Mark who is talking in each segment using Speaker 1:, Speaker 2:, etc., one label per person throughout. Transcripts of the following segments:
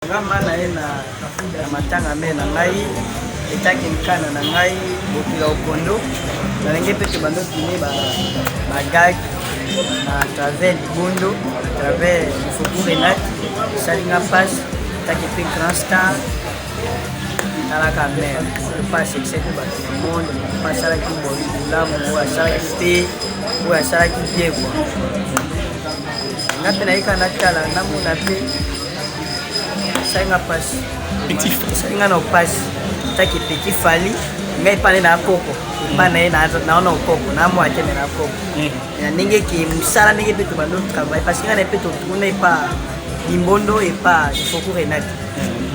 Speaker 1: Ngama na ye na matanga me na ngai etaki nkana na ngai bokila okondo na lenge pe bando tuni bagag na travers libondo na travers Faubourg Renat salinga passe taki pe Grand Star talaka mer pas succès pour battre le monde pas ça qui boli là moi ça qui te ou ça qui bien quoi ngape na ikana tala na mona pe Sainga passe. Petit sainga no passe. Taki petit fali. Ngai pale na koko. Bana na koko na mo atene na koko. Na ninge ki musala ninge peto bando travail parce que na peto tourner pas Limbondo et pas Faubourg Renat.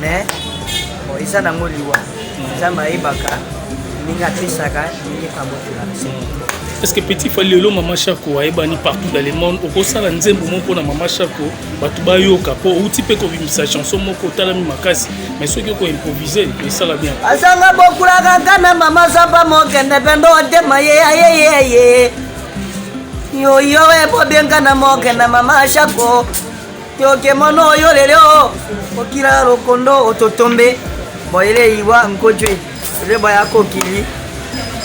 Speaker 1: Mais bon isa na ngoliwa. Zamba ibaka ninga pisaka ninge pabotula.
Speaker 2: Est-ce que petit fali lo mama Chako aibani partout dans le monde au kosala nzembo moko na mama Chako batu bayoka po outi pe ko bimisa chanson moko talami makasi mais soki ko improviser et ça la bien
Speaker 1: asanga bokula kanga mama sapa mokende pendo tema ye yo e po benga na mokende mama Chako yo ke mono yo lelo okira lokondo ototombe boyele iwa nkojwe le boya kokili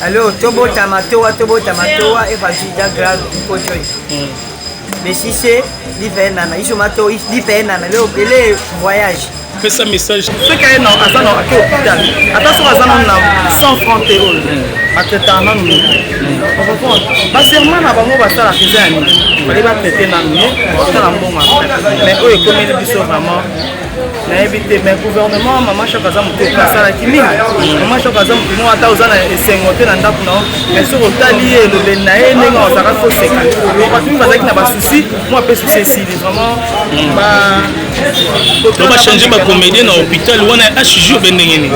Speaker 1: alors tobo tamatoa et fajida grave kochoi mais si c'est différent iso mato différent le opele voyage
Speaker 2: fais ça message
Speaker 1: ce qu'il y a non azano à hôpital attention azano na 100 francs euros atetana nous ba serment na bango ba sala kizani bali ba traiter na mieux sala mbonga mais eux comme ils sont vraiment na éviter mais gouvernement mama Chako azamu to pasala kimingi mama Chako azamu kino ata ozana esengote na ndako na mais sur otali e le na e nenga ozaka fo seka parce que bazaki na ba souci moi pe souci ici vraiment ba
Speaker 2: to ba changer ba comédien na hôpital wana HJ bendengeni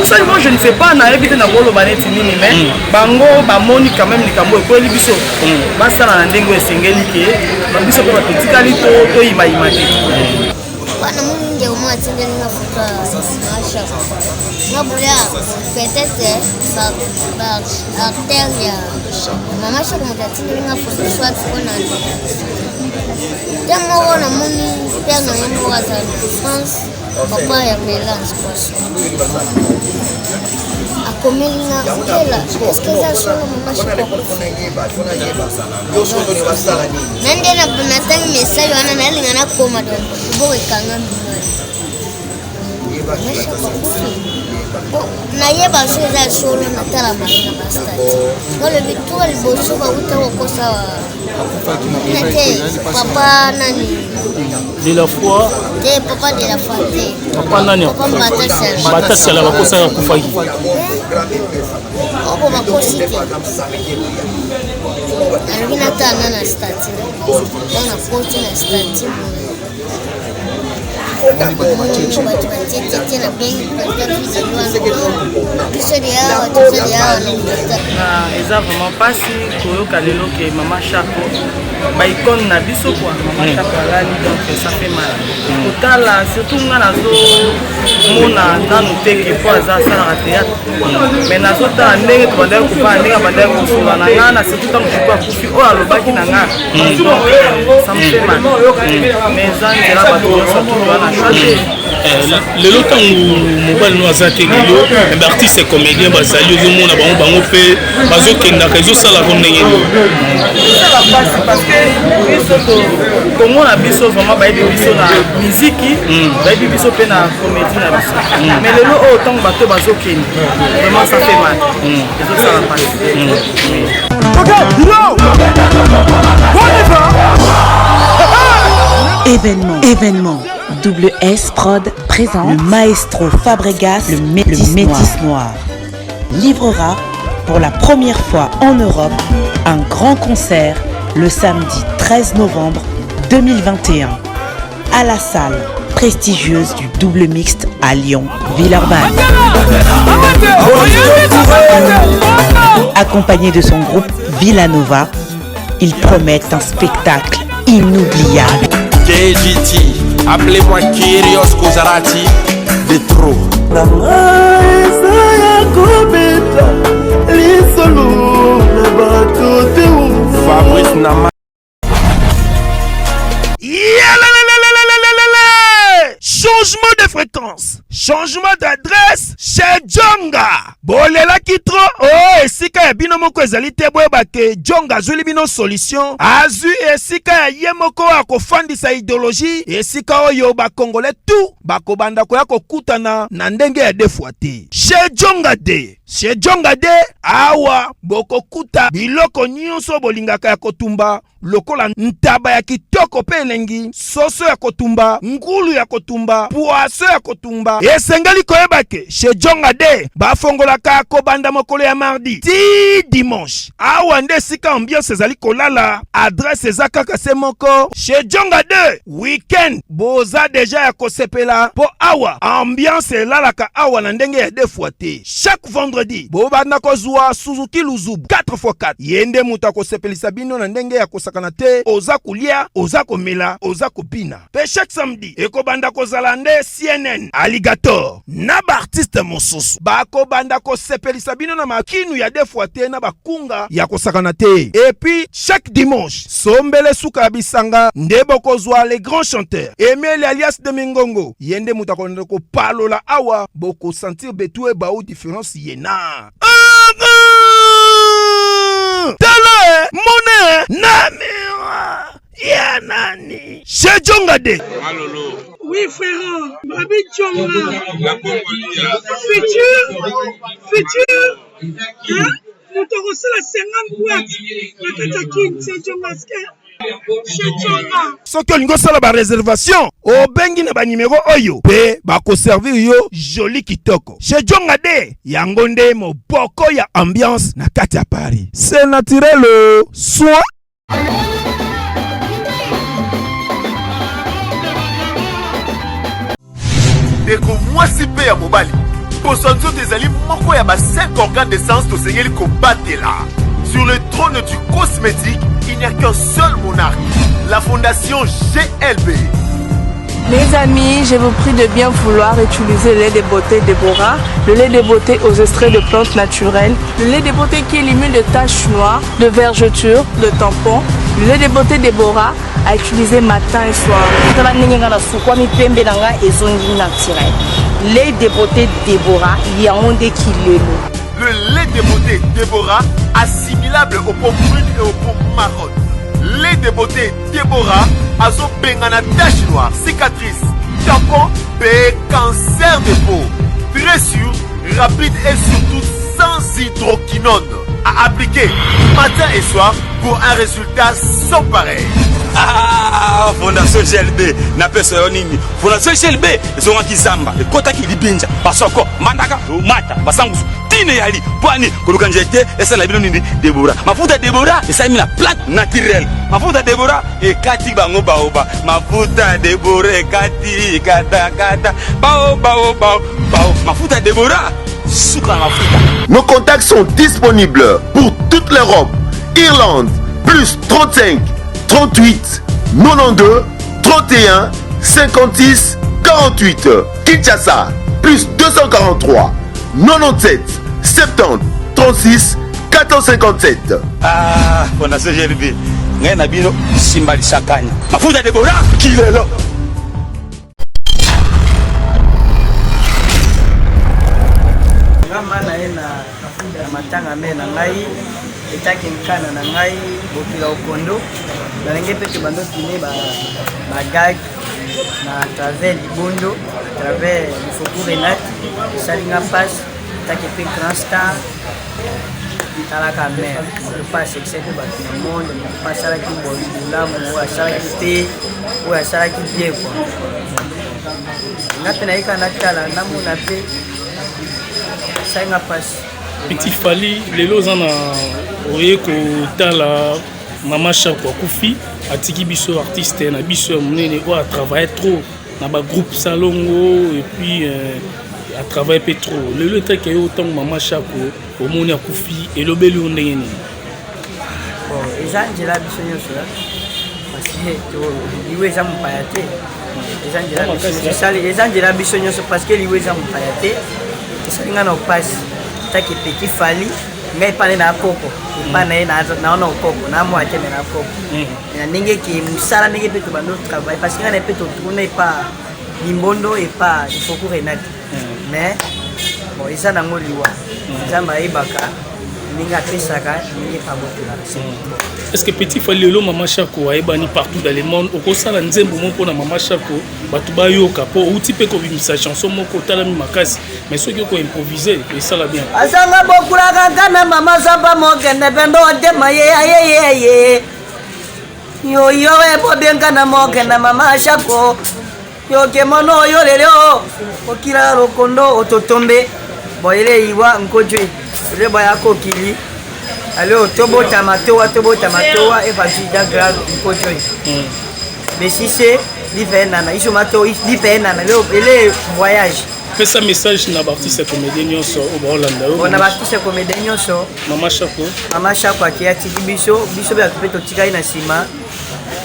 Speaker 1: ça moi je ne sais pas na éviter na bolo baneti nini mais bango ba moni quand même likambo ko libiso ba sala na ndengo esengeli ke biso pe ba petit to ima te
Speaker 3: Bana mungi umwa tinde ninga futa Masha. Ngabulia peut-être ça artère mama Chako mtatinde ninga futa swat kona. Demo na muni pia na ngambo wa France papa ya Melance kwaso. Akomelina kela est-ce que ça solo mama Chako nende na bunatanga message wana na lingana koma don boy kanga na yeba seza solo na tala marina bastati wale vitua liboso ba uta kosa papa nani
Speaker 2: de la foi
Speaker 3: papa de la foi
Speaker 2: papa nani bata sala ba kosa ya kufaki
Speaker 3: obo makosi te na tana na stati na kocha na stati
Speaker 1: eza vraiment pasi koyoka lelo ke mama Chako ba icône na biso kwa mama Chako alali donc ça fait mal kotala surtout nga nazo mona nanu teke po aza asalaka théâtre mais nazotala ndenge tobandaki kofana ndenge abandaki kosola na nga na surtout ntango jiko akufi oyo alobaki na nga ça me fait mal mais eza nzela bato nyonso tolwana choite
Speaker 2: lelo ntango mobali no aza te lelo baartiste et comédien bazali ozomona bango mpe bazokendaka ezosalaka ndenge
Speaker 1: ezala mpasi parce que biso komona biso vraiment bayebi biso na miziki bayebi biso mpe na comédie na biso mais lelo oyo ntango bato bazokende vraiment ça fait mal ezosala mpasi
Speaker 4: Événement. Double S Prod présente le maestro Fabregas, le Métis Noir. Livrera pour la première fois en Europe un grand concert le samedi 13 novembre 2021 à la salle prestigieuse du Double Mixte à Lyon, Villeurbanne. Accompagné de son groupe Villanova, ils promettent un spectacle inoubliable.
Speaker 5: KGT, appelez-moi Kyrios Kozarati de trop. Fabrice Nama.
Speaker 6: changement de fréquence, changement d'adresse chez Djonga. Bolela kitro, oh, esika ya bino moko ezali te boyeba ke Djonga azuli bino solution. Azu esika ya ye moko akofandisa idéologie, esika oyo bakongole tout bakobanda koya kokutana na ndenge ya defuate. Chez Djonga de, chez Djonga de, awa bokokuta biloko nyonso bolingaka ya kotumba, lokola ntaba ya kitoko pe elengi, soso ya kotumba, ngulu ya kotumba, poaso ya kotumba. Esengeli koyeba ke chez Djonga de bafongolaka kobanda mokolo ya mardi ti dimanche. Awa nde sika ambiance ezali kolala, adresse eza kaka se moko. Chez Djonga de weekend boza deja ya kosepela po awa ambiance elalaka awa na ndenge ya defuate. Chaque vendredi bobanda kozwa Suzuki Luzubu 4x4 yende muta kosepelisa bino na ndenge ya kosakana te, oza kulia, oza komela, oza kopina. Pe chaque samedi ekobanda kozala nde CNN Alligator na ba artiste mosusu bakobanda kosepelisa bino na makinu ya defuate na bakunga ya kosakana te. Et puis chaque dimanche sombele suka ya bisanga nde bokozwa les grands chanteurs Emile alias de Mingongo yende muta konde ko palola awa boko sentir betue ba ou différence yena. Tala mone namira ya nani chez Djonga de.
Speaker 7: Malolo.
Speaker 8: Oui frère, Babi Djonga. Futur. Hein? Nous t'aurons la 50 boîtes. La Katakin, c'est Djonga.
Speaker 6: Soki olingo sala ba réservation obengi na ba numéro oyo pe bako servir yo joli kitoko. Chez Djonga de yango nde moboko ya ambiance na kati ya Paris. C'est naturel soit
Speaker 9: Deko mwasi pe ya mobali Posanzo tezali moko ya ba 5 organes de sens to sengeli kobatela. Sur le trône du cosmétique, il n'y a qu'un seul monarque, la fondation GLB.
Speaker 10: Mes amis, je vous prie de bien vouloir utiliser le lait de beauté Déborah, le lait de beauté aux extraits de plantes naturelles, le lait de beauté qui élimine les taches noires, de vergetures, de tampons, le lait de beauté Déborah à utiliser matin et soir. Lait de beauté Déborah, il y a un des kilos.
Speaker 9: Le lait de beauté Déborah, assimilable aux peaux brunes et aux peaux marronnes. Lait de beauté Déborah, azo bengana tache noire, cicatrice, tampon, et cancer de peau. Très sûr, rapide et surtout sans hydroquinone. À appliquer matin et soir pour un résultat sans pareil.
Speaker 11: Ah, Fondation GLB, na pesa yonini. Fondation GLB, zonga kizamba, kota kilibinja, basoko, mandaka, mata, basangusu, tine yali, poani, kuluka njete, esa la bino nini, Déborah. Mafuta Déborah, esa mina plante naturelle. Mafuta Déborah, ekati bango baoba. Mafuta Déborah, ekati, kata, bao. Mafuta Déborah, sucre mafuta.
Speaker 9: Nos contacts sont disponibles pour toute l'Europe. Irlande, plus 35 38 92 31 56 48. Kinshasa, plus 243 97 70 36 457.
Speaker 11: Ah, Fondation GLB. Ngaye na bino simbali sakanya. Mafuta Déborah kilelo.
Speaker 1: Ngama na ena matanga mena ngai etaki nkana na ngai bokila okondo na lenge peke bando kine ba gag na travers libondo travers Fokou Renat salinga passe etaki pe Grand Star talaka mer passe excepte ba tout le monde passe la ki bolula mo asala ki te ou asala ki bien quoi ngate na ikana kala namuna pe salinga passe
Speaker 2: Petit Fally lelo zana oye ko tala Mama Chako akufi atiki biso artiste na biso monene o a travaillé trop na ba groupe Salongo et puis a travaillé peu trop lelo teke yo tant Mama Chako o moni akufi elobeli ondenge ni
Speaker 1: bon ezanjela biso nyonso parce que to liwe za mpayate ezanjela biso nyonso parce que liwe za mpayate esalinga na opasi taki Petit Fally ngai pale na koko pana na koko na mo akeme na koko na ndenge ki musala ndenge pe to bando travail parce que na pe to tourner pas
Speaker 7: Limbondo et pas il faut courir net. Mais bon ils sont dans liwa. Zamba ibaka ninga pesaka ninga pas beaucoup.
Speaker 2: Est-ce que petit Falilo Mama Chako aibani partout dans le monde au kosala nzembo moko na Mama Chako batu ba yoka po outi pe ko bimisa chanson moko tala mi makasi mais ceux qui ko improviser et ça la bien.
Speaker 7: Asanga bokula kana mama samba mokende bendo de maye yo yo e po benga na mokende Mama Chako yo ke mono yo lelo okira rokondo ototombe boyele iwa nkojwe le boya kokili. Alors, tobo tamatoa et vas-y d'agrade nkojwe. Mais si c'est l'hiver ils sont mato l'hiver le voyage.
Speaker 2: Fais ça message na artiste comédien so au Hollande.
Speaker 7: On a artiste comédien so
Speaker 2: Mama Chako
Speaker 7: qui a tiki biso ba peto tika ina sima.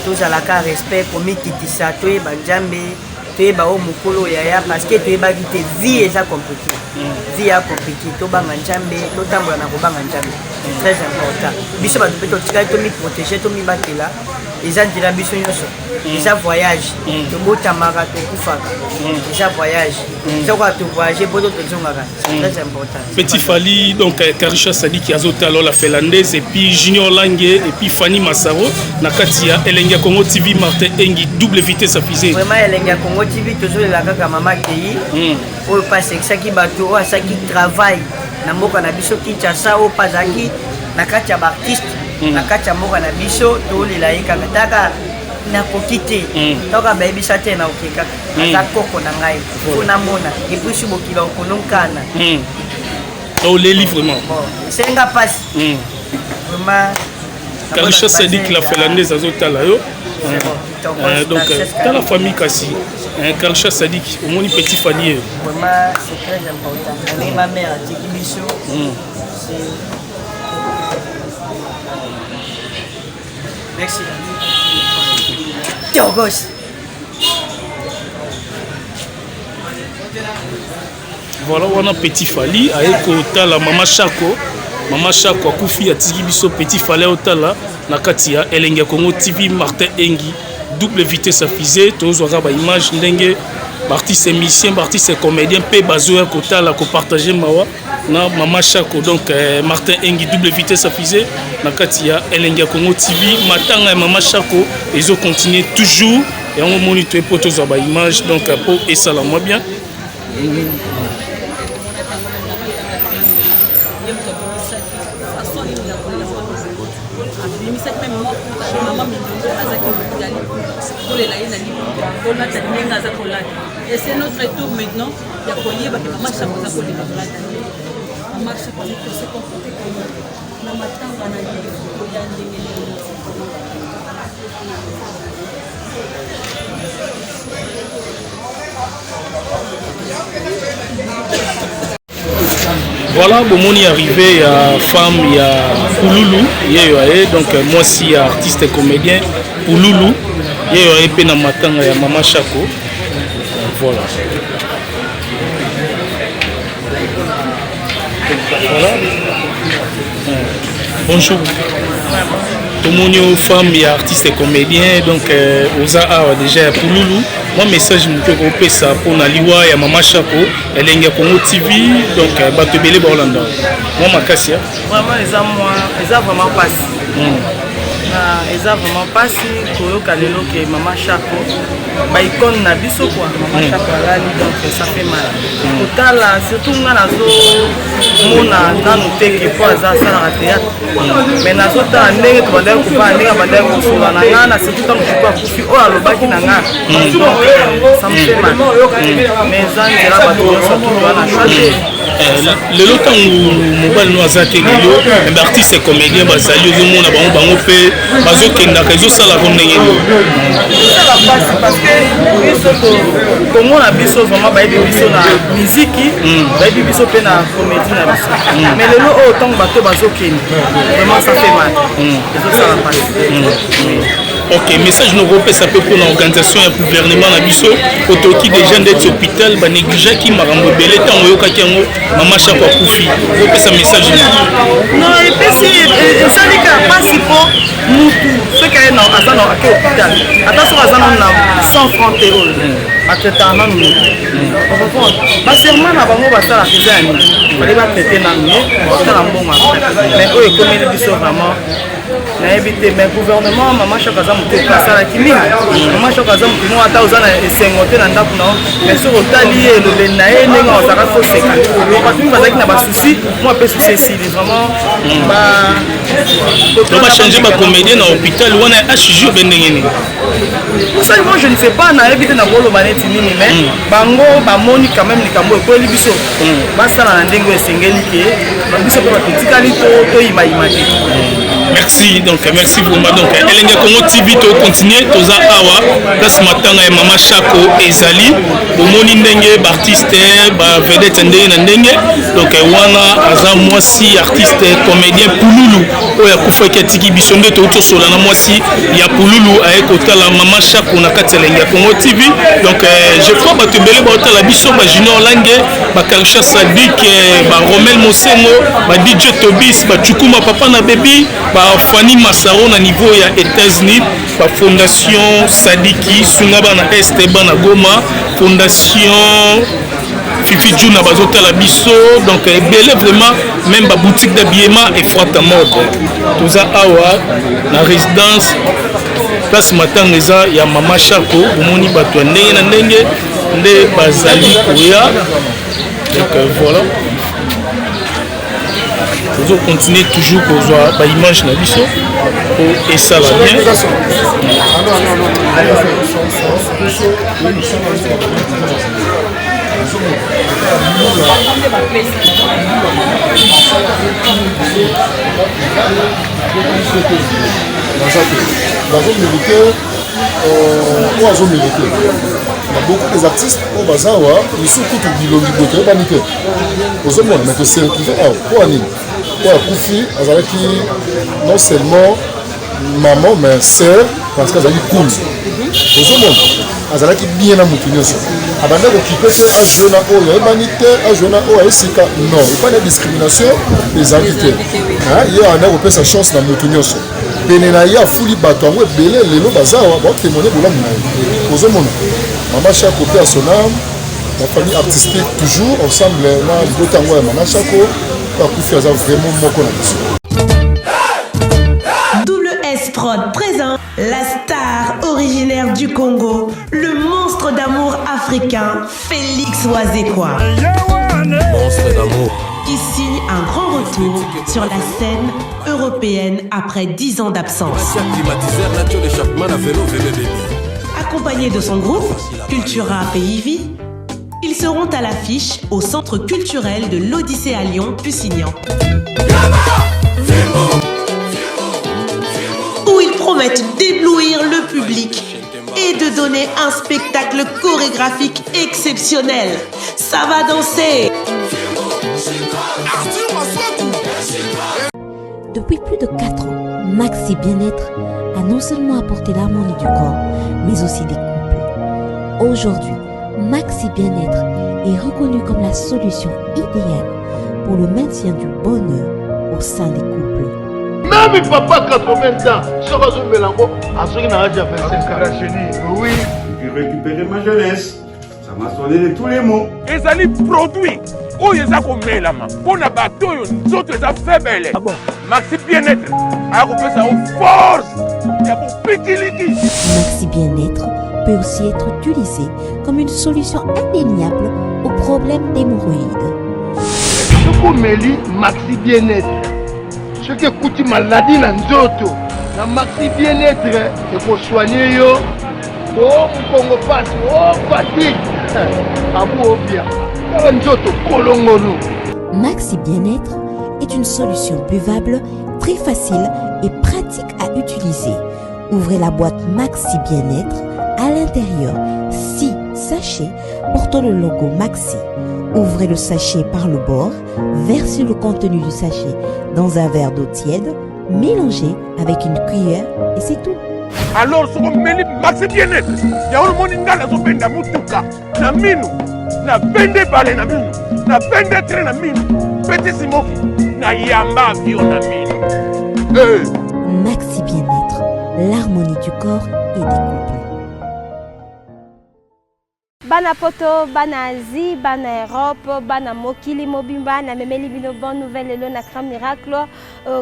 Speaker 7: Tous à la car respect pour mikitisa to e banjambe to e ba o mukolo yaya parce que to e ba kite vie est ça compliqué. Vie a compliqué to ba njambe to tambola na ko ba njambe. Très important. Biso ba peto tika to mi protéger to mi batela. Ils ont dit la biso nyoso. Ils voyage. To bota mara to kufaka. Ils voyage. Ils ont to voyager pour d'autres zongara. Très important.
Speaker 2: Petit Fali donc Karisha Sadi qui azota alors la finlandaise et puis Junior Langue et puis Fanny Massaro na katia Elenga Congo TV Martin Engi double vitesse affisée.
Speaker 7: Vraiment Elenga Congo TV toujours la kaka mama kei. Pour passer ça qui bateau ça qui travaille na mboka na biso Kinshasa au Pazaki na katia artiste na katia mboka na biso to lela ikaka taka na kokite toka baby sate na okeka za koko na ngai kuna mona et puis subo kilo kononkana
Speaker 2: oh les livres vraiment
Speaker 7: c'est nga passe vraiment
Speaker 2: Karisha Sadi qui la finlandaise azotala yo donc dans la famille Kassi Karisha Sadi au moins petit Fali
Speaker 7: vraiment c'est très important et ma mère a dit biso merci. Togos.
Speaker 2: Voilà, on a petit Fali avec la Mama Chako a koufi à Tigibiso petit Fali otala na katia Elenga Congo TV Martin Engi double vitesse affisée tous aura ba image ndenge artiste émission artiste comédien pe bazoa kotala ko partager mawa na Mama Chako donc Martin Engi double vitesse affisée na katia Elenga Congo TV matanga Mama Chako ils ont continué toujours et on moniteur pour tous ba image donc pour et ça la moi bien.
Speaker 12: Et c'est notre tour maintenant. Il y a Collier, Mama Chako a collé Mama Chako s'est comporté comme Mama Tanga na
Speaker 2: Voilà, bon, on y est arrivé, il y a femme, il y a Pouloulou, donc moi aussi artiste et comédien, Pouloulou, il y a Epena Matanga, il y a Mama Chako, voilà. Voilà. Bonjour. Tout le monde femme, il y a artiste et comédien, donc aux arts déjà Pouloulou. Moi message je peux couper ça pour Naliwa et Mama Chako, Elenga Congo TV, donc Batobele Borlanda. Moi ma casse.
Speaker 1: Vraiment ils ont vraiment passé. Ils ont vraiment passé pour Kalelo que Mama Chako, bah icône na biso quoi. Mama Chako alali donc ça fait mal. Total surtout on a nazo mona dans teke pour ça la théâtre. Mais nazo ta ndenge to bandai ko ba ndenge bandai ko so na ngana surtout quand je vois kufi o alobaki na ngana. Ça me fait mal. Mais ça ndela ba to surtout na chanter.
Speaker 2: Le loto mobile no azate lelo mais artiste et comédien bazali au monde bango bango pe bazokenda ka ezosala ko ndenge
Speaker 1: ça va passer parce que biso comme on a biso vraiment ba biso na musique ba biso pe na comédie na biso mais lelo autant bato bazokenda vraiment ça fait mal ça va passer
Speaker 2: Ok, message nous repose un peu pour l'organisation et le gouvernement na biso otoki déjà d'être hôpital ba négliger qui marambo belé tant oyoka kiango mama chaque akufi repose un message
Speaker 1: non et puis si ça dit que pas si pour mutu ce qu'il non à ça non à hôpital attention à ça non 100 francs théol ateta na nous ba serment na bango ba sala kizani bali ba traiter na mieux ça la mbongo mais eux comme ils disent vraiment na éviter mais gouvernement mama chaque azam te passer la kimi mama chaque azam qui nous ata uzana esengote na ndaku na mais sur otali et le nae nenga ozaka faut seka parce que bazaki na ba souci moi pe souci ici vraiment ba
Speaker 2: on va changer ma comédien dans l'hôpital ou on a HJ bendengeni
Speaker 1: ça moi je ne sais pas na éviter na bolo maneti nini mais bango ba moni quand même likambo ko libiso ba sala na ndengo esengeli ke ba biso ko ba tikali to ima imate.
Speaker 2: Merci donc merci vraiment donc Elenga Congo TV to continuer toza awa place matanga et mama Chako ezali bomoni ndenge ba artiste ba vedette ndenge na ndenge donc wana aza mwasi artiste comédien Pululu oya kufaki tiki bisonde to sola na mwasi ya Pululu aye kotala mama Chako na kati Elenga Congo TV donc je crois ba tebele ba otala biso ba Junior Lange ba Karisha Sadik ba Romel Mosengo ba DJ Tobis ba Chukuma papa na baby Fanny Massaro na niveau ya États-Unis la fondation Sadiki Sungaba na Esteban na Goma fondation Fifi Djouna bazota la biso donc belé vraiment même ba boutique d'habillement et frotte à mode toza awa la résidence place matangeza ya mama Chako omoni bato ndenge na ndenge nde bazali koya donc voilà nous allons continuer toujours pour voir l'image de la biso et ça va bien.
Speaker 13: Beaucoup des artistes au Bazawa, ils sont tous bilongi banité. Aux hommes, mais que c'est pour Annie. Pour Koufi, non seulement maman, mais sœur, parce qu'elle est cool. Aux hommes, elle est bien à Moutounios. Abandonné occupé à jeune à eau, il y a banité, à jeune à eau, et c'est non, il n'y a pas de discrimination des invités. Il y a un européen sa chance dans Moutounios. Benenaya Fouli Batango, Belé, Lélo Bazawa, bon, témoigner pour l'homme. Aux hommes, Mama Chako perd son âme, la famille artistique toujours ensemble là, le Botango et Mama Chako, vraiment
Speaker 4: Double S Prod présent, la star originaire du Congo, le monstre d'amour africain, Félix Wazekwa.
Speaker 5: Monstre d'amour.
Speaker 4: Qui signe un grand retour sur la scène européenne après 10 ans d'absence. Accompagné de son groupe, Cultura Pays Vie, ils seront à l'affiche au Centre culturel de l'Odyssée à Lyon, Pusignan. Où ils promettent d'éblouir le public et de donner un spectacle chorégraphique exceptionnel. Ça va danser!
Speaker 14: Depuis plus de 4 ans, Maxi Bien-être a non seulement apporté l'harmonie du corps, mais aussi des couples. Aujourd'hui, Maxi Bien-être est reconnu comme la solution idéale pour le maintien du bonheur au sein des couples.
Speaker 15: Même papa 80 ans, sera un mélango, à ceux qui n'ont déjà 25 ans. Oui.
Speaker 16: J'ai récupéré ma jeunesse. Ça m'a sonné de tous les mots.
Speaker 17: Les alliés produits. Oh, ils ont commis la main. Pour la bateau, nous autres, ils ont fait. Ah bon? Maxi Bien-être a repris ça aux forces. Il y a pour petit liquide.
Speaker 14: Maxi Bien-être peut aussi être utilisé comme une solution indéniable aux problèmes d'hémorroïdes.
Speaker 15: Ce qu'on me dit, Maxi Bien-être. Ce qui coûte maladie dans d'autres. Dans Maxi Bien-être, il faut soigner yo. Oh, Congo passe, oh, fatigue. À vous, bien.
Speaker 14: Maxi Bien-être est une solution buvable, très facile et pratique à utiliser. Ouvrez la boîte Maxi Bien-être. À l'intérieur, 6 sachets portant le logo Maxi. Ouvrez le sachet par le bord, versez le contenu du sachet dans un verre d'eau tiède, mélangez avec une cuillère et c'est tout.
Speaker 17: Alors ce qu'on met maxi bien-être. Il y a un monde qui a benda mutuka na minu na bende balé na minu na bende train na minu petit simoki na yamba bio na minu.
Speaker 14: Maxi Bien-être, l'harmonie du corps et des couples.
Speaker 18: Bana poto, bana Asie, bana Europe, bana mokili mobimba na memeli bino bonne nouvelle le na Crème Miracle.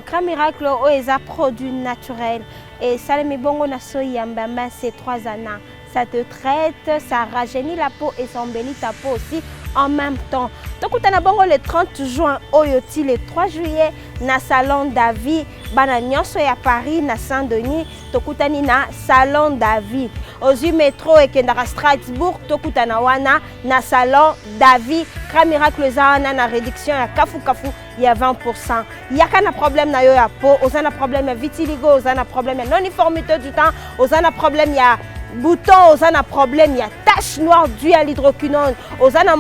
Speaker 18: Crème Miracle est un produit naturel et ça me bongo na soyamba c'est 3 ans. Ça te traite, ça rajeunit la peau et ça embellit ta peau aussi en même temps. Donc on a bongo le 30 juin oyoti le 3 juillet na salon David bana nyonso ya Paris na Saint-Denis tokutani na salon David ozu métro et kendara Strasbourg tokutana wana na salon David Crème Miracle zana na réduction ya kafu il y a 20%. Il y a un problème na yo ya peau, on a un problème ya vitiligo, on a un problème ya non-uniformité du temps, on a un problème ya bouton, on a un problème ya tache noire due à l'hydroquinone, on a un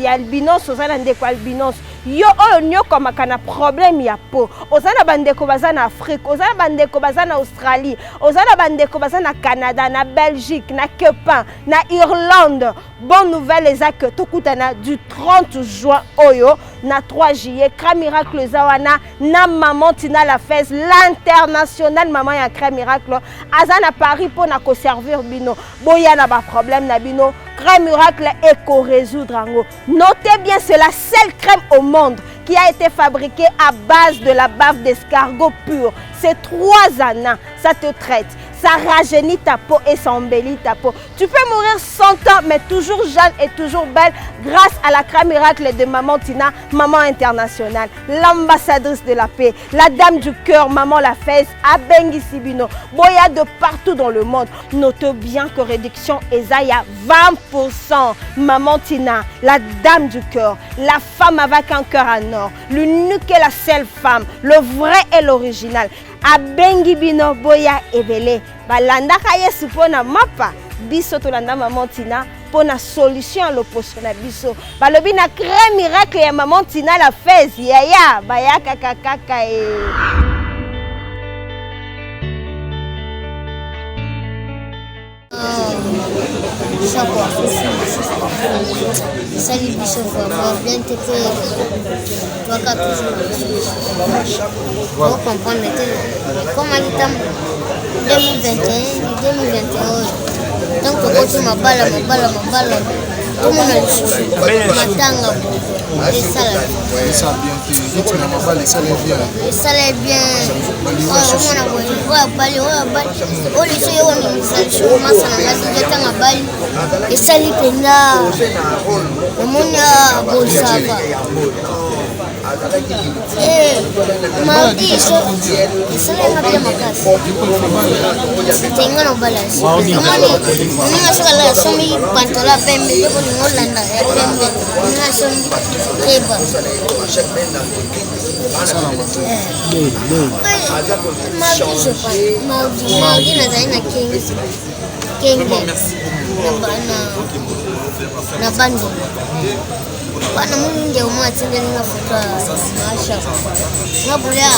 Speaker 18: albinos, on a un albinos. Yo nyo comme un problème ya peau. On a bandeko bazana Afrique, on a bandeko bazana Australie, on a bandeko bazana Canada, na Belgique, na Quepan, na Irlande. Bonne nouvelle les que tokutana du 30 juin oyo na 3 juillet Crème Miracle zawana na maman Tina la fesse l'international maman ya Crème Miracle azana Paris pour na ko servir bino. Boya na ba problème na bino. Crème Miracle Eco résoudre ango. Notez bien, c'est la seule crème au monde qui a été fabriquée à base de la bave d'escargot pur. C'est 3 ans, ça te traite. Ça rajeunit ta peau et ça embellit ta peau. Tu peux mourir 100 ans, mais toujours jeune et toujours belle grâce à la Crème Miracle de Maman Tina, maman internationale, l'ambassadrice de la paix, la dame du cœur, maman la fesse, Abengi Sibino. Boya de partout dans le monde. Notez bien que réduction Ezaya 20%. Maman Tina, la dame du cœur, la femme avec un cœur en or, l'unique et la seule femme, le vrai et l'original. Abengi bino boya ebele balanda kaye supona mapa biso tolanda maman Tina pona solution à l'opposition na biso balobi na Crème Miracle ya maman Tina la fesse yaya baya kaka
Speaker 3: Salut Bishop, bien te faire. Toi qui as toujours pour comprendre comment il est 2021, donc quand tu m'aballes, tout le monde a le souffle. Matanga, et ça là. Ça là bien. On a balé. On les yeux, on et ça les pena. Le monde a beau savoir. Mardi, ça là bien ma casse. C'était une balance. On a sur la somme pantola pembe, on Hollande, pembe. On a somme keba. Mardi na zaina Kenge. Na bando. Bana mungi umwa tinde ninga fuka masha. Ngabulia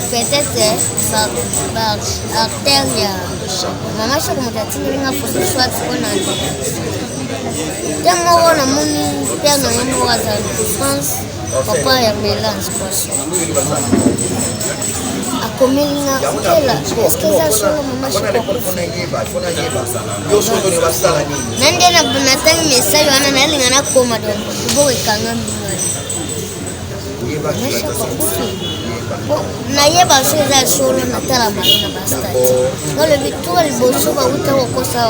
Speaker 3: peut-être ça artère mama sha kuma tinde ninga fuka swat ona. Demo ona muni pena ngamu wa France papa ya mélange poisson. Akomelinga kela est-ce que ça solo mama sha nande na bunatang message wana nalinga na koma do boke kanga nayeba so eza solo natala malona bastati le victoire boso bauta kokosa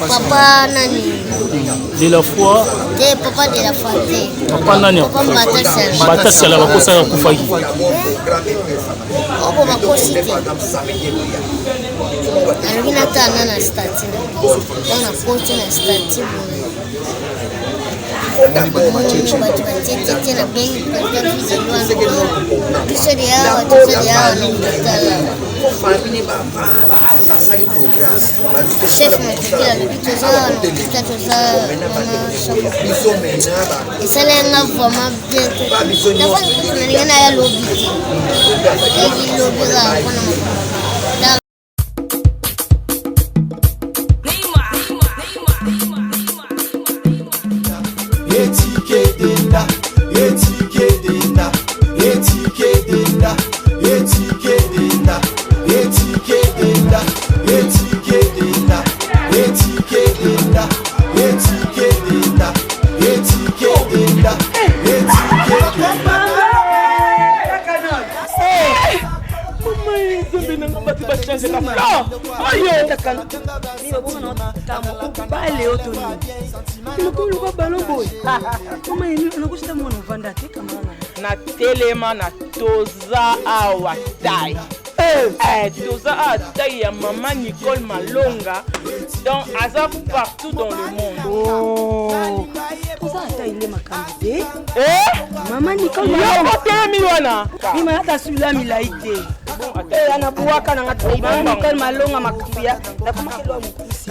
Speaker 3: papa nani
Speaker 2: de la foi
Speaker 3: papa de la foi
Speaker 2: papa nani bata sala bakosa ya kufaki
Speaker 3: obo bakosi te alina tana na stati na poste na stati chef
Speaker 19: etikedenda etikedenda etikedenda etikedenda etikedenda etikedenda etikedenda etikedenda etikedenda
Speaker 20: na telema na toza awa tai toza awa tai ya mama Nicole Malonga donc aza partout dans le monde.
Speaker 21: Toza tai ile makambe mama Nicole
Speaker 20: Malonga telemi wana
Speaker 21: mima hata sula milaite anabuaka na ngati mama Nicole Malonga makubia na kuma kilo mkusi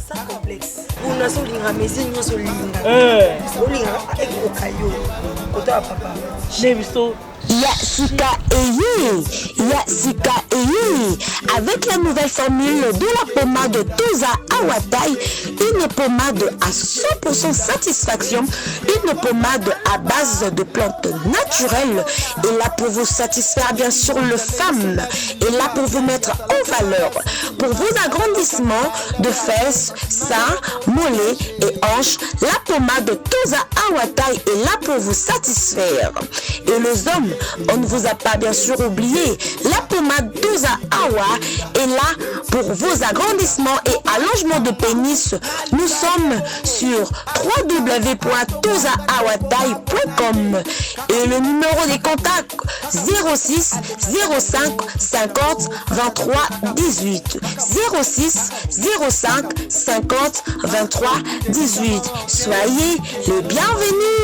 Speaker 21: sa complexe una solinga mezi nyoso linga solinga ekokayo kota papa
Speaker 20: nebiso
Speaker 14: Yasika Eye, avec la nouvelle formule de la pommade Toza Awatai, une pommade à 100% satisfaction, une pommade à base de plantes naturelles, et là pour vous satisfaire bien sûr le femme, et là pour vous mettre en valeur, pour vos agrandissements de fesses, seins, mollets et hanches, la pommade Toza Awatai est là pour vous satisfaire. Et les hommes, on ne vous a pas bien sûr oublié, la pommade Toza Awa est là pour vos agrandissements et allongements de pénis. Nous sommes sur www.tozaawatai.com et le numéro des contacts 06 05 50 23 18 06 05 50 23 18. Soyez les bienvenus.